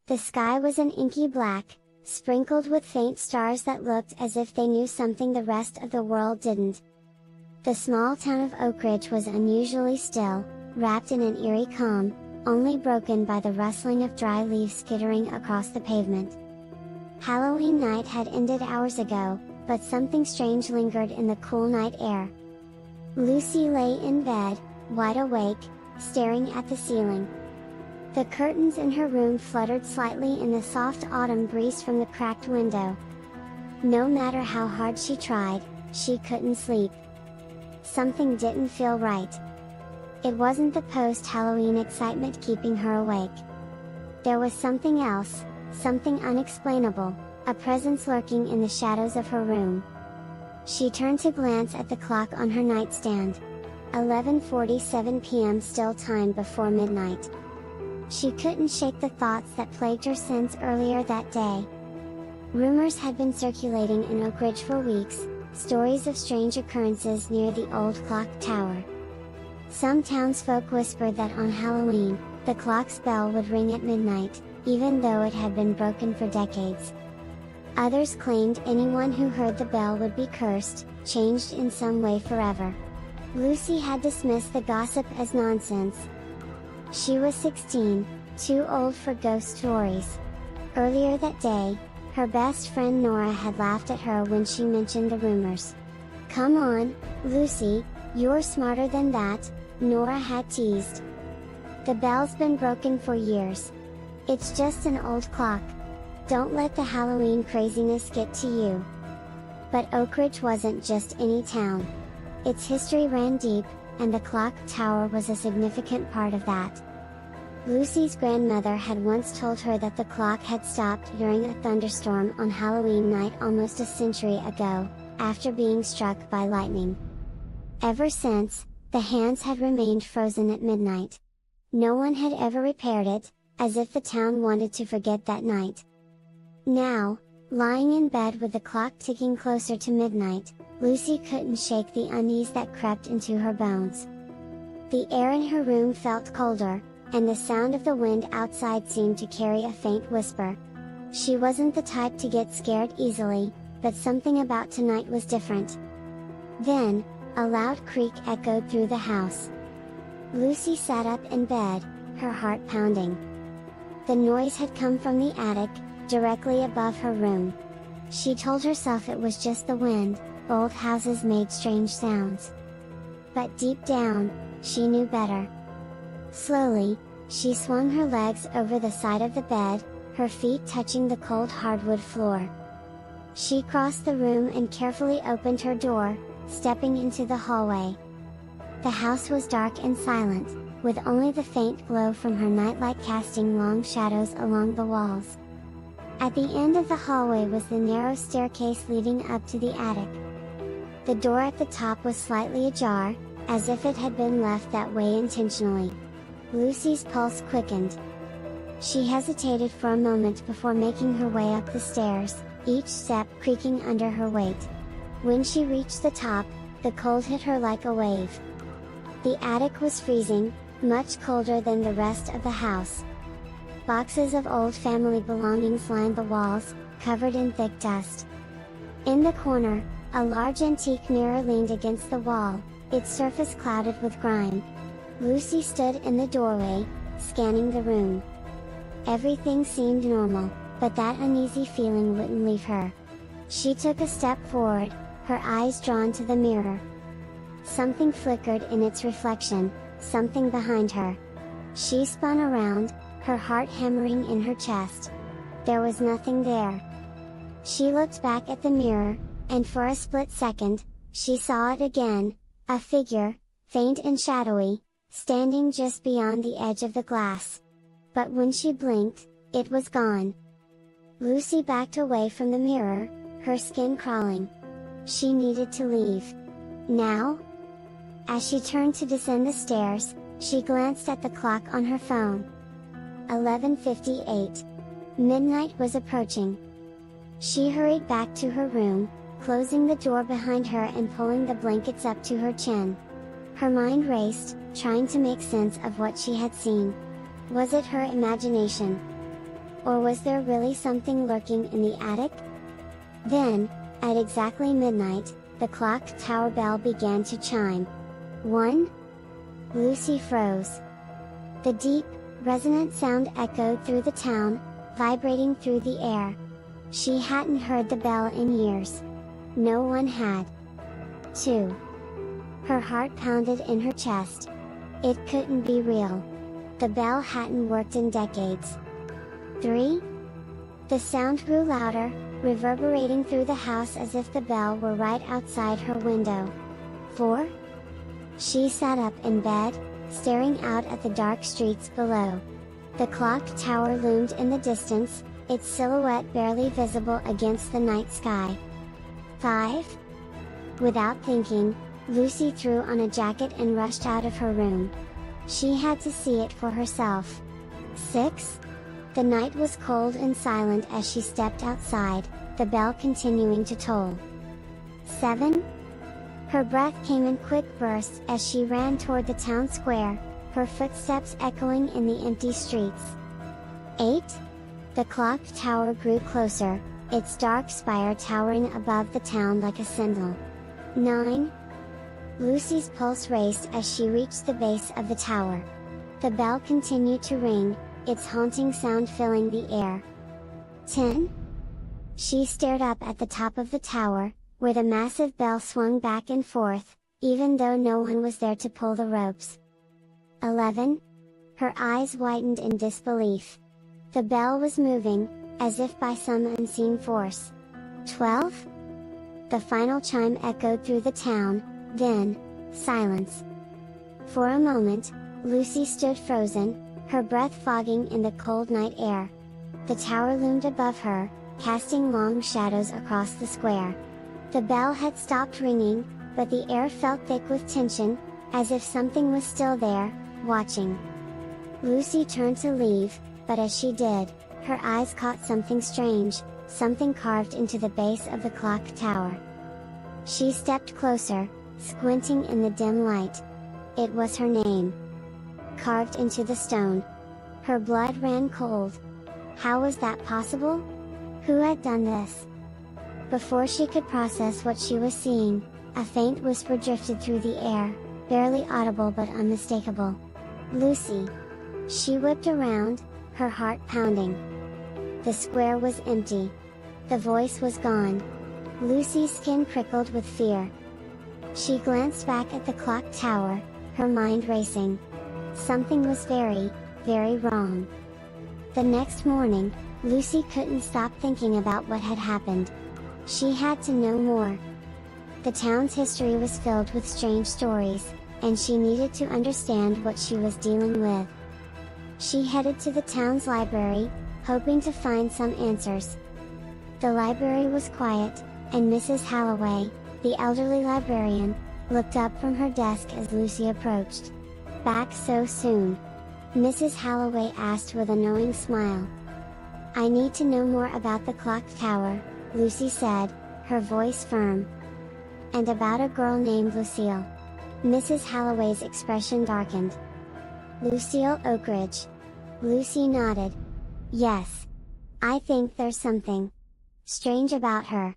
The sky was an inky black, sprinkled with faint stars that looked as if they knew something the rest of the world didn't. The small town of Oakridge was unusually still, wrapped in an eerie calm, only broken by the rustling of dry leaves skittering across the pavement. Halloween night had ended hours ago, but something strange lingered in the cool night air. Lucy lay in bed, wide awake, staring at the ceiling. The curtains in her room fluttered slightly in the soft autumn breeze from the cracked window. No matter how hard she tried, she couldn't sleep. Something didn't feel right. It wasn't the post-Halloween excitement keeping her awake. There was something else, something unexplainable, a presence lurking in the shadows of her room. She turned to glance at the clock on her nightstand. 11:47 p.m. still time before midnight. She couldn't shake the thoughts that plagued her since earlier that day. Rumors had been circulating in Oakridge for weeks, stories of strange occurrences near the old clock tower. Some townsfolk whispered that on Halloween, the clock's bell would ring at midnight, even though it had been broken for decades. Others claimed anyone who heard the bell would be cursed, changed in some way forever. Lucy had dismissed the gossip as nonsense. She was 16, too old for ghost stories. Earlier that day, her best friend Nora had laughed at her when she mentioned the rumors. "Come on, Lucy, you're smarter than that," Nora had teased. "The bell's been broken for years. It's just an old clock. Don't let the Halloween craziness get to you." But Oakridge wasn't just any town. Its history ran deep, and the clock tower was a significant part of that. Lucy's grandmother had once told her that the clock had stopped during a thunderstorm on Halloween night almost a century ago, after being struck by lightning. Ever since, the hands had remained frozen at midnight. No one had ever repaired it, as if the town wanted to forget that night. Now, lying in bed with the clock ticking closer to midnight, Lucy couldn't shake the unease that crept into her bones. The air in her room felt colder, and the sound of the wind outside seemed to carry a faint whisper. She wasn't the type to get scared easily, but something about tonight was different. Then, a loud creak echoed through the house. Lucy sat up in bed, her heart pounding. The noise had come from the attic, directly above her room. She told herself it was just the wind, old houses made strange sounds. But deep down, she knew better. Slowly, she swung her legs over the side of the bed, her feet touching the cold hardwood floor. She crossed the room and carefully opened her door, stepping into the hallway. The house was dark and silent, with only the faint glow from her nightlight casting long shadows along the walls. At the end of the hallway was the narrow staircase leading up to the attic. The door at the top was slightly ajar, as if it had been left that way intentionally. Lucy's pulse quickened. She hesitated for a moment before making her way up the stairs, each step creaking under her weight. When she reached the top, the cold hit her like a wave. The attic was freezing, much colder than the rest of the house. Boxes of old family belongings lined the walls, covered in thick dust. In the corner, a large antique mirror leaned against the wall, its surface clouded with grime. Lucy stood in the doorway, scanning the room. Everything seemed normal, but that uneasy feeling wouldn't leave her. She took a step forward, her eyes drawn to the mirror. Something flickered in its reflection, something behind her. She spun around, her heart hammering in her chest. There was nothing there. She looked back at the mirror, and for a split second, she saw it again, a figure, faint and shadowy, standing just beyond the edge of the glass. But when she blinked, it was gone. Lucy backed away from the mirror, her skin crawling. She needed to leave. Now? As she turned to descend the stairs, she glanced at the clock on her phone. 11:58. Midnight was approaching. She hurried back to her room, closing the door behind her and pulling the blankets up to her chin. Her mind raced, trying to make sense of what she had seen. Was it her imagination? Or was there really something lurking in the attic? Then, at exactly midnight, the clock tower bell began to chime. 1. Lucy froze. The deep, resonant sound echoed through the town, vibrating through the air. She hadn't heard the bell in years. No one had. 2. Her heart pounded in her chest. It couldn't be real. The bell hadn't worked in decades. 3. The sound grew louder, reverberating through the house as if the bell were right outside her window. 4. She sat up in bed, staring out at the dark streets below. The clock tower loomed in the distance, its silhouette barely visible against the night sky. 5. Without thinking, Lucy threw on a jacket and rushed out of her room. She had to see it for herself. 6. The night was cold and silent as she stepped outside, the bell continuing to toll. 7. Her breath came in quick bursts as she ran toward the town square, her footsteps echoing in the empty streets. 8. The clock tower grew closer, its dark spire towering above the town like a sentinel. 9. Lucy's pulse raced as she reached the base of the tower. The bell continued to ring, its haunting sound filling the air. 10. She stared up at the top of the tower, where the massive bell swung back and forth, even though no one was there to pull the ropes. 11. Her eyes widened in disbelief. The bell was moving, as if by some unseen force. 12. The final chime echoed through the town, then, silence. For a moment, Lucy stood frozen, her breath fogging in the cold night air. The tower loomed above her, casting long shadows across the square. The bell had stopped ringing, but the air felt thick with tension, as if something was still there, watching. Lucy turned to leave, but as she did, her eyes caught something strange, something carved into the base of the clock tower. She stepped closer, squinting in the dim light. It was her name. Carved into the stone. Her blood ran cold. How was that possible? Who had done this? Before she could process what she was seeing, a faint whisper drifted through the air, barely audible but unmistakable. Lucy! She whipped around, her heart pounding. The square was empty. The voice was gone. Lucy's skin prickled with fear. She glanced back at the clock tower, her mind racing. Something was very, very wrong. The next morning, Lucy couldn't stop thinking about what had happened. She had to know more. The town's history was filled with strange stories, and she needed to understand what she was dealing with. She headed to the town's library, hoping to find some answers. The library was quiet, and Mrs. Halloway, the elderly librarian, looked up from her desk as Lucy approached. "Back so soon?" Mrs. Halloway asked with a knowing smile. "I need to know more about the clock tower," Lucy said, her voice firm. "And about a girl named Lucille." Mrs. Halloway's expression darkened. "Lucille Oakridge." Lucy nodded. "Yes. I think there's something strange about her."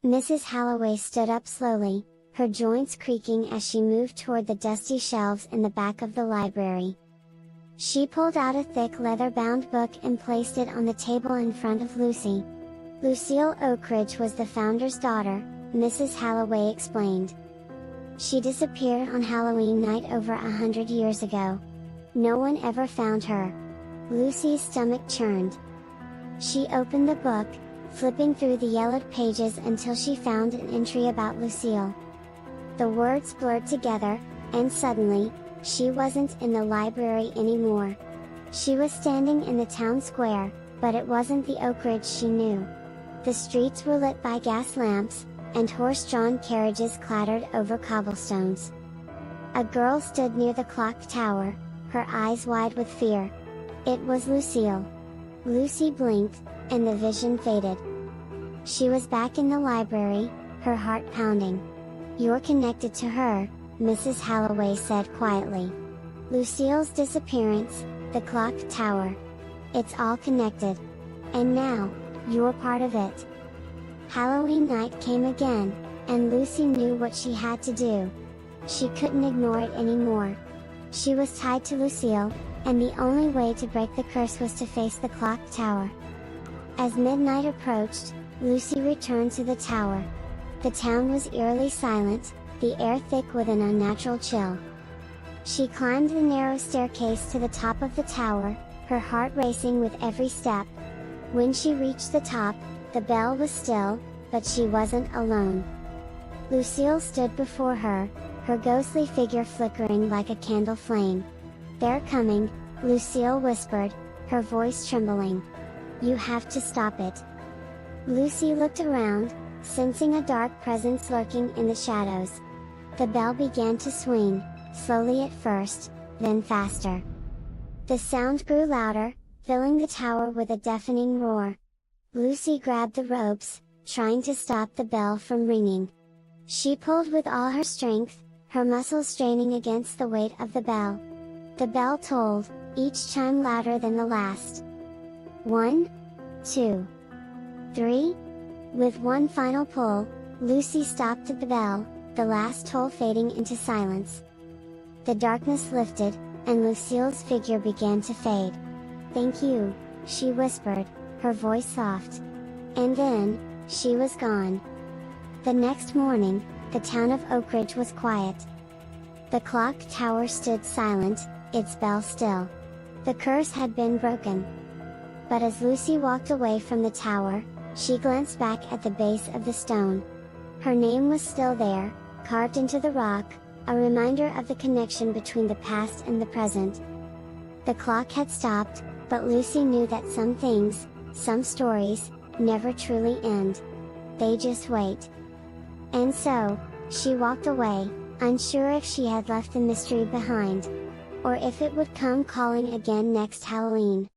Mrs. Halloway stood up slowly, her joints creaking as she moved toward the dusty shelves in the back of the library. She pulled out a thick leather-bound book and placed it on the table in front of Lucy. Lucille Oakridge was the founder's daughter, Mrs. Halloway explained. She disappeared on Halloween night over 100 years ago. No one ever found her. Lucy's stomach churned. She opened the book, flipping through the yellowed pages until she found an entry about Lucille. The words blurred together, and suddenly, she wasn't in the library anymore. She was standing in the town square, but it wasn't the Oakridge she knew. The streets were lit by gas lamps, and horse-drawn carriages clattered over cobblestones. A girl stood near the clock tower, her eyes wide with fear. It was Lucille. Lucy blinked, and the vision faded. She was back in the library, her heart pounding. "You're connected to her," Mrs. Halloway said quietly. "Lucille's disappearance, the clock tower. It's all connected." And now, you're part of it. Halloween night came again, and Lucy knew what she had to do. She couldn't ignore it anymore. She was tied to Lucille, and the only way to break the curse was to face the clock tower. As midnight approached, Lucy returned to the tower. The town was eerily silent, the air thick with an unnatural chill. She climbed the narrow staircase to the top of the tower, her heart racing with every step. When she reached the top, the bell was still, but she wasn't alone. Lucille stood before her, her ghostly figure flickering like a candle flame. "They're coming," Lucille whispered, her voice trembling. "You have to stop it." Lucy looked around, sensing a dark presence lurking in the shadows. The bell began to swing, slowly at first, then faster. The sound grew louder, filling the tower with a deafening roar. Lucy grabbed the ropes, trying to stop the bell from ringing. She pulled with all her strength, her muscles straining against the weight of the bell. The bell tolled, each chime louder than the last. 1, 2, 3. With one final pull, Lucy stopped the bell, the last toll fading into silence. The darkness lifted, and Lucille's figure began to fade. "Thank you," she whispered, her voice soft. And then, she was gone. The next morning, the town of Oakridge was quiet. The clock tower stood silent, its bell still. The curse had been broken. But as Lucy walked away from the tower, she glanced back at the base of the stone. Her name was still there, carved into the rock, a reminder of the connection between the past and the present. The clock had stopped, but Lucy knew that some things, some stories, never truly end. They just wait. And so, she walked away, unsure if she had left the mystery behind, or if it would come calling again next Halloween.